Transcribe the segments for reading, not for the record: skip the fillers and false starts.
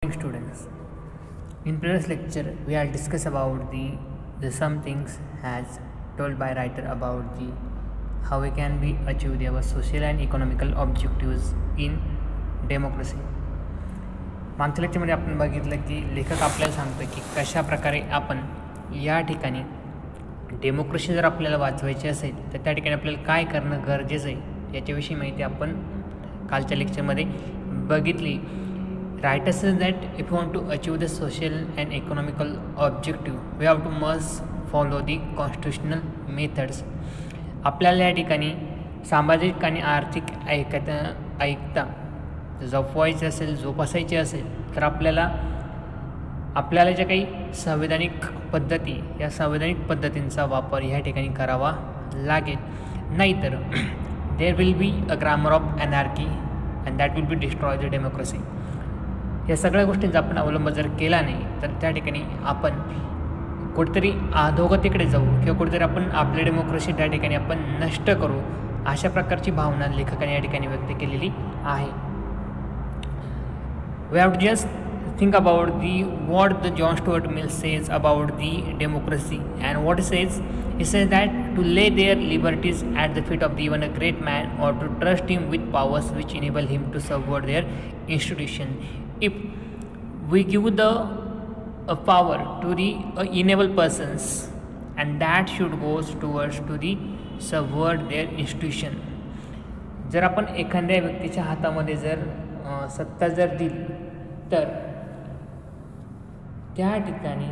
Students, in previous lecture we had discussed about the some things as told by writer about the how we can be achieve our social and economical objectives in democracy. मागच्या लेक्चरमध्ये आपण बघितलं की लेखक आपल्याला सांगतो की कशा प्रकारे आपण या ठिकाणी डेमोक्रेसी जर आपल्याला वाचवायची असेल तर त्या ठिकाणी आपल्याला काय करणं गरजेचं आहे याच्याविषयी माहिती आपण कालच्या लेक्चरमध्ये बघितली. Writer says that if you want to achieve the social and economical objective, we have to must follow the constitutional methods. आपल्याला या ठिकाणी सामाजिक आणि आर्थिक ऐकता जपवायचे असेल जोपासायचे असेल तर आपल्याला ज्या काही संवैधानिक पद्धती या संवैधानिक पद्धतींचा वापर ह्या ठिकाणी करावा लागेल. नाहीतर there will be a grammar of anarchy and that will be destroy the democracy. या सगळ्या गोष्टींचा आपण अवलंब जर केला नाही तर त्या ठिकाणी आपण कुठेतरी अधोगतीकडे जाऊ किंवा कुठेतरी आपण आपली डेमोक्रेसी त्या ठिकाणी आपण नष्ट करू अशा प्रकारची भावना लेखकाने या ठिकाणी व्यक्त केलेली आहे. We have to just think about what the John Stuart Mill says about the democracy, and what he says that to lay their liberties at the feet of even a great man, or to trust him with powers which enable him to subvert their institution. If we give a power to the enable persons, and that should goes towards to the subvert their institution. जर आपण एखाद्या व्यक्तीच्या हातामध्ये जर सत्ता जर दिली तर त्या ठिकाणी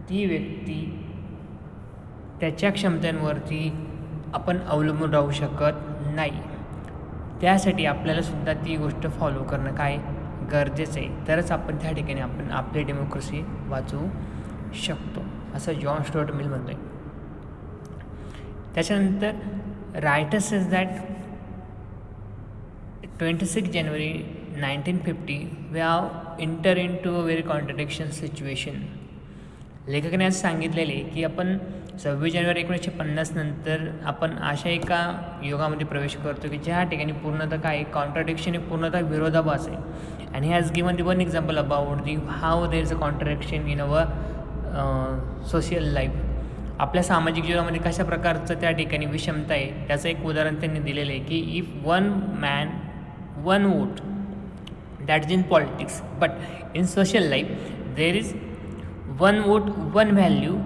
ती व्यक्ती त्याच्या क्षमतांवरती आपण अवलंबून राहू शकत नाही. त्यासाठी आपल्यालासुद्धा ती गोष्ट फॉलो करणं काय गरजेचं आहे, तरच आपण त्या ठिकाणी आपण आपली डेमोक्रेसी वाचवू शकतो असं जॉन स्टुअर्ट मिल म्हणतो आहे. त्याच्यानंतर writer says that 26 January 1950 we have enter into a very contradiction situation. लेखकाने आज सांगितलेले की आपण 26 जानेवारी 1950 नंतर आपण अशा एका युगामध्ये प्रवेश करतो की ज्या ठिकाणी पूर्णतः काय कॉन्ट्राडिक्शन पूर्णतः विरोधाभास आहे. आणि has given the one example about the how there is a contradiction in our social life. आपल्या सामाजिक जीवनामध्ये कशा प्रकारचं त्या ठिकाणी विषमता आहे त्याचं एक उदाहरण त्यांनी दिलेलं आहे की if one man one vote, that is in politics, but in social life there is one vote one value,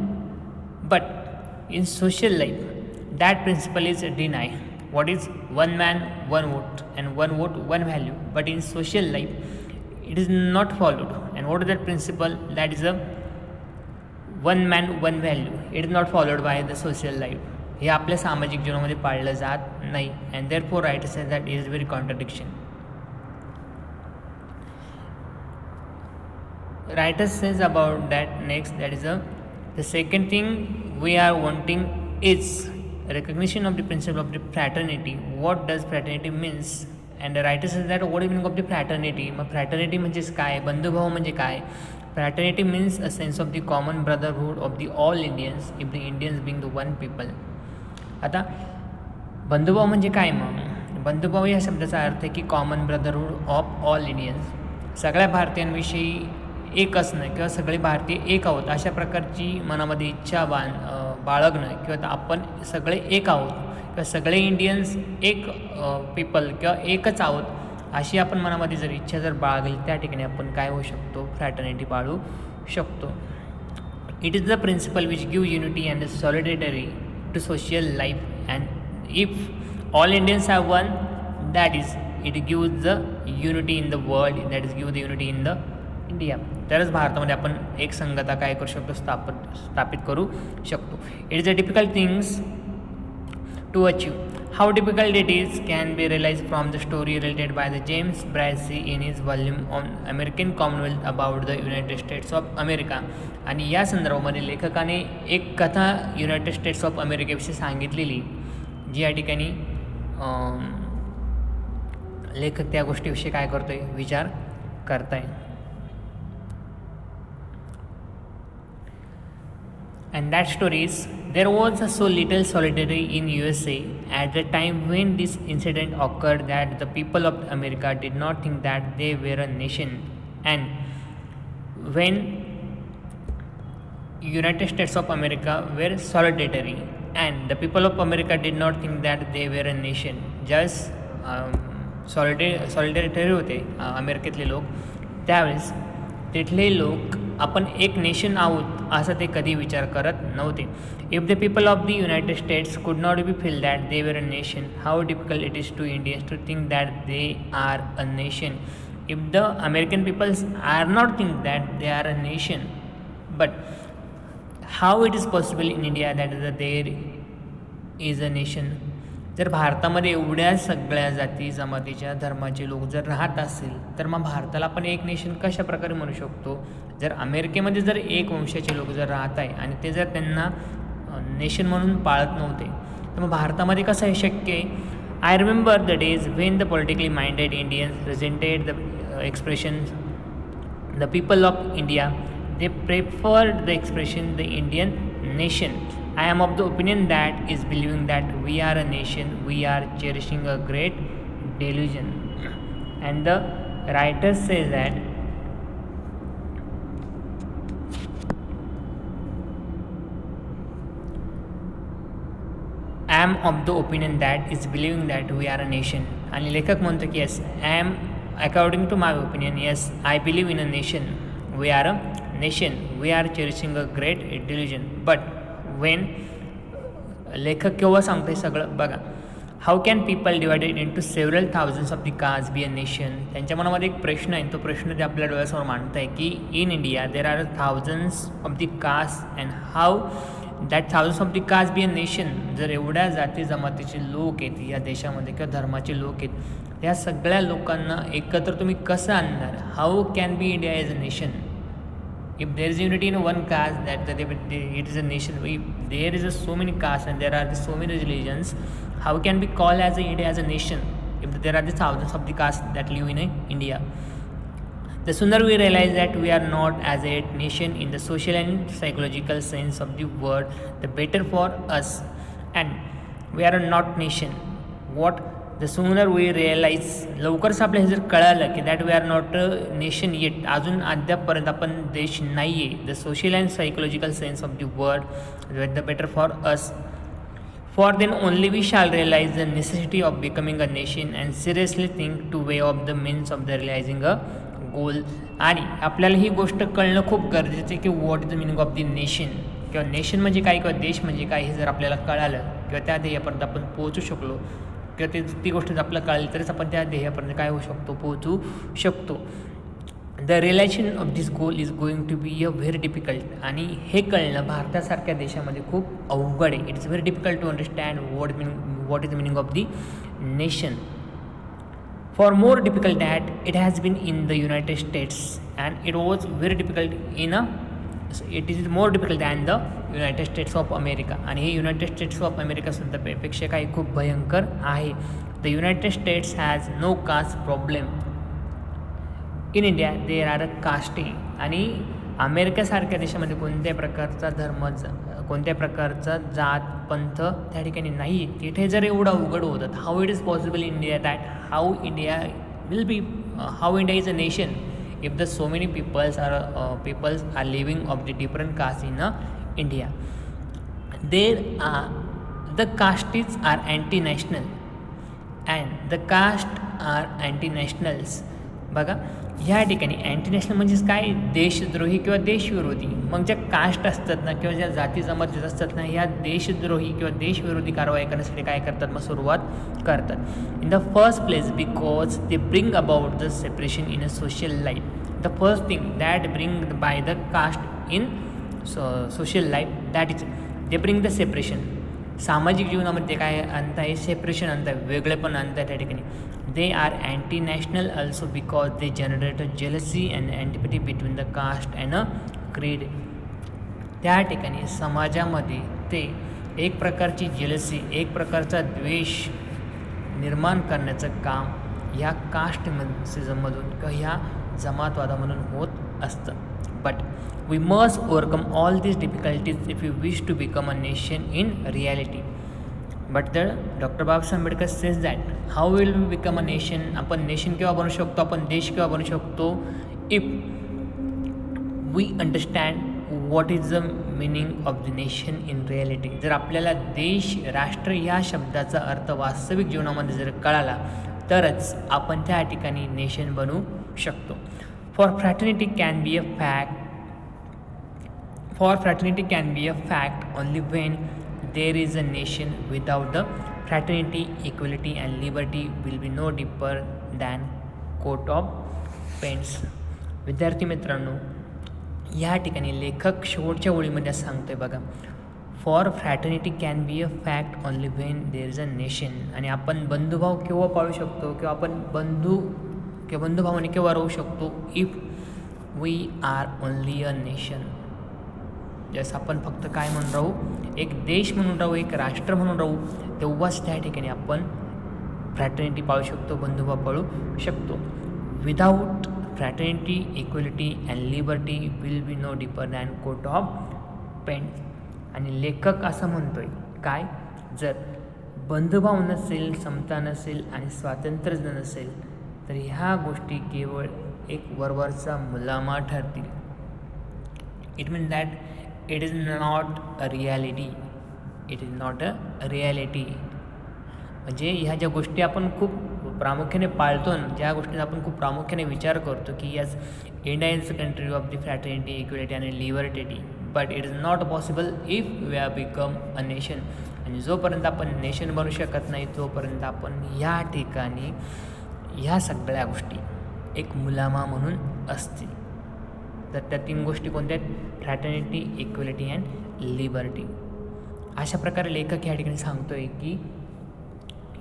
but in social life that principle is denied. What is one man one vote and one vote one value, but in social life it is not followed. And what is that principle? That is a one man one value. It is not followed by the social life. हे आपल्या सामाजिक जीवनामध्ये पाळलं जात नाही. and therefore writer says that it is very contradiction. Writer says about that next, that is the second thing we are wanting is recognition of the principle of the fraternity. What does fraternity means? And the writer says that what is meaning of the fraternity? मग fraternity म्हणजेच काय, बंधुभाव म्हणजे काय? Fraternity means a sense of the common brotherhood of the all Indians, if the Indians being the one people. आता बंधुभाव म्हणजे काय? मग बंधुभाव या शब्दाचा अर्थ आहे की common brotherhood of all Indians, सगळ्या भारतीयांविषयी एक असणं किंवा सगळे भारतीय एक आहोत अशा प्रकारची मनामध्ये इच्छा बाळगणं किंवा आपण सगळे एक आहोत किंवा सगळे इंडियन्स एक पीपल किंवा एकच आहोत अशी आपण मनामध्ये जर इच्छा जर बाळगली त्या ठिकाणी आपण काय होऊ शकतो, फ्रॅटर्निटी पाळू शकतो. It is the principle which give unity and solidarity to social life, and if all Indians have one that is it give the unity in the world, that is give the unity in the India. तरच भारतामध्ये आपण एक संघता काय करू शकतो, स्थापित करू शकतो. It is a difficult things to achieve. How difficult it is can be realise from the story related by the James Bryce in his volume on American commonwealth about the United States of America. आणि या संदर्भामध्ये लेखकाने एक कथा United States of अमेरिकेविषयी सांगितलेली जी या ठिकाणी लेखक त्या गोष्टीविषयी काय करतोय, विचार करताय. And that story is, there was so little solidarity in USA at the time when this incident occurred that the people of America did not think that they were a nation And when United States of America were solitary and the people of America did not think that they were a nation, just सॉलिडॅरिटरी होते अमेरिकेतले लोक, त्यावेळेस तिथले लोक आपण एक nation आहोत असं ते कधी विचार करत नव्हते. If the people of the United States could not be feel that they were a nation, how difficult it is to Indians to think that they are a nation. If the American peoples are not think that they are a nation, but how it is possible in India that there is a nation. जर भारतामध्ये एवढ्या सगळ्या जाती जमातीच्या धर्माचे लोक जर राहत असेल तर मग भारताला आपण एक नेशन कशा प्रकारे म्हणू शकतो. जर अमेरिकेमध्ये जर एक वंशाचे लोक जर राहत आहे आणि ते जर त्यांना नेशन म्हणून पाळत नव्हते तर मग भारतामध्ये कसं हे शक्य आहे. I remember the days when the politically minded Indians presented the expression the people of India, they preferred the expression the Indian nation. I am of the opinion that is believing that we are a nation, we are cherishing a great delusion. And the writer says that I am of the opinion that is believing that we are a nation. आणि लेखक म्हणतो की yes, I am according to my opinion, yes, I believe in a nation. We are a nation, we are cherishing a great delusion. But when लेखक केव्हा सांगते सगळं बघा, how can people divided into several thousands of the caste be a nation. त्यांच्या मनामध्ये एक प्रश्न आहे, तो प्रश्न ते आपल्या डोळ्यासमोर मांडत आहे की in India there are thousands of the caste and how that thousands of the caste be a nation. जर एवढ्या जाती जमातीचे लोक आहेत या देशामध्ये किंवा धर्माचे लोक आहेत, त्या सगळ्या लोकांना एकत्र तुम्ही कसं आणणार. How can be India as a nation. If there is unity in one caste, that it is a nation. If there is so many castes and there are so many religions, how can we call as India as a nation? If there are the thousands of the castes that live in India, the sooner we realize that we are not as a nation in the social and psychological sense of the word, the better for us. And we are not nation. What the sooner we realise, लवकरच आपल्याला हे जर कळालं की that we are not a nation yet, अजून अद्यापपर्यंत आपण देश नाही आहे. The social and psychological sense of the word the better for us. For then only we shall realise the necessity of becoming a nation and seriously think to way of the means of the realising a goal. आणि आपल्याला ही गोष्ट कळणं खूप गरजेचं आहे की what is the meaning of the nation, किंवा नेशन म्हणजे काय किंवा देश म्हणजे काय हे जर आपल्याला कळालं किंवा त्या ध्येयापर्यंत आपण पोहोचू शकलो किंवा ती गोष्ट जर आपल्याला कळली तरच आपण त्या ध्येयापर्यंत काय होऊ शकतो, पोहोचू शकतो. The realization of this goal is going to be a very difficult. आणि हे कळणं भारतासारख्या देशामध्ये खूप अवघड आहे. It is very difficult to understand what is the meaning of the nation. For more difficult that it has been in the United States and it was very difficult it is more difficult than the United States of America. आणि हे United States of अमेरिकासुद्धा पेक्षा काही खूप भयंकर आहे. The United States has no caste problem. In India there are a casting. आणि अमेरिकेसारख्या देशामध्ये कोणत्या प्रकारचा धर्म, कोणत्या प्रकारचा जात पंथ त्या ठिकाणी नाही. तिथे जर एवढं अवघड होतं, how it is possible in India that how India will be, how India is a nation if the so many peoples are living of the different castes in India. The castes are anti-national and the caste are anti-nationals. बघा ह्या ठिकाणी अँटीनॅशनल म्हणजेच काय, देशद्रोही किंवा देशविरोधी. मग ज्या कास्ट असतात ना किंवा ज्या जाती जमाती असतात ना, ह्या देशद्रोही किंवा देशविरोधी कारवाई करण्यासाठी काय करतात, मग सुरुवात करतात. In the first place because they bring about the separation in a social life. The first thing that bring by the caste in social life, that is they bring the separation. सामाजिक जीवनामध्ये काय आणत आहे, separation आणत आहे, वेगळेपण आणत आहे त्या ठिकाणी. They are anti national also because they generate a jealousy and antipathy between the caste and a creed. त्या ठिकाणी समाजामध्ये ते एक प्रकारची जेलसी, एक प्रकारचा द्वेष निर्माण करण्याचं काम ह्या कास्टमधून किंवा ह्या जमातवादामधून होत असतं. But we must overcome all these difficulties if we wish to become a nation in reality. But the Dr. Babasaheb Ambedkar says that how will we become a nation? आपण नेशन केव्हा बनू शकतो, आपण देश केव्हा बनू शकतो? if we understand what is the meaning of the nation in reality. जर आपल्याला देश राष्ट्र ह्या शब्दाचा अर्थ वास्तविक जीवनामध्ये जर कळाला तरच आपण त्या ठिकाणी नेशन बनवू शकतो. For fraternity can be a fact only when there is a nation. Without the fraternity equality and liberty will be no deeper than coat of paints. विद्यार्थी मित्रांनो, या ठिकाणी लेखक शेवटच्या ओळीमध्ये असं सांगतो आहे बघा, for fraternity can be a fact only when there is a nation. आणि आपण बंधुभाव केव्हा पाळू शकतो किंवा आपण बंधुभावाने केव्हा राहू शकतो, if we are only a nation. जसं आपण फक्त काय म्हणून राहू, एक देश म्हणून राहू, एक राष्ट्र म्हणून राहू, तेव्हाच त्या ठिकाणी आपण फ्रॅटर्निटी पाळू शकतो, बंधुभाव पाळू शकतो. Without fraternity equality and liberty will be no deeper than coat of paints. आणि लेखक असं म्हणतो आहे काय, जर बंधुभाव नसेल, समता नसेल आणि स्वातंत्र्य जर नसेल तर ह्या गोष्टी केवळ एक वरवरचा मुलामा ठरतील. It means that it is not a reality. It is not a reality. म्हणजे ह्या ज्या गोष्टी आपण खूप प्रामुख्याने पाळतो, ज्या गोष्टींचा आपण खूप प्रामुख्याने विचार करतो की yes, India is a country of the fraternity equality and liberty, but it is not possible if we are become a nation. आणि जोपर्यंत आपण नेशन बनू शकत नाही तोपर्यंत आपण ह्या ठिकाणी ह्या सगळ्या गोष्टी एक मुलामा म्हणून असतील. तर त्या 3 गोष्टी कोणत्या आहेत, फ्रॅटर्निटी, इक्वलिटी अँड लिबर्टी. अशा प्रकारे लेखक या ठिकाणी सांगतो आहे की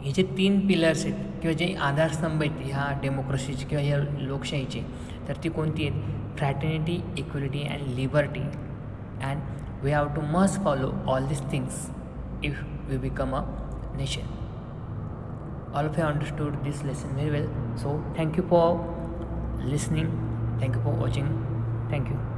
हे जे 3 पिलर्स आहेत किंवा जे आधारस्तंभ आहेत ह्या डेमोक्रेसीचे किंवा ह्या लोकशाहीचे, तर ती कोणती आहेत, fraternity, equality and liberty. And we have to must follow all this things if we become a nation. All of you understood this lesson very well. So thank you for listening. Thank you for watching. Thank you.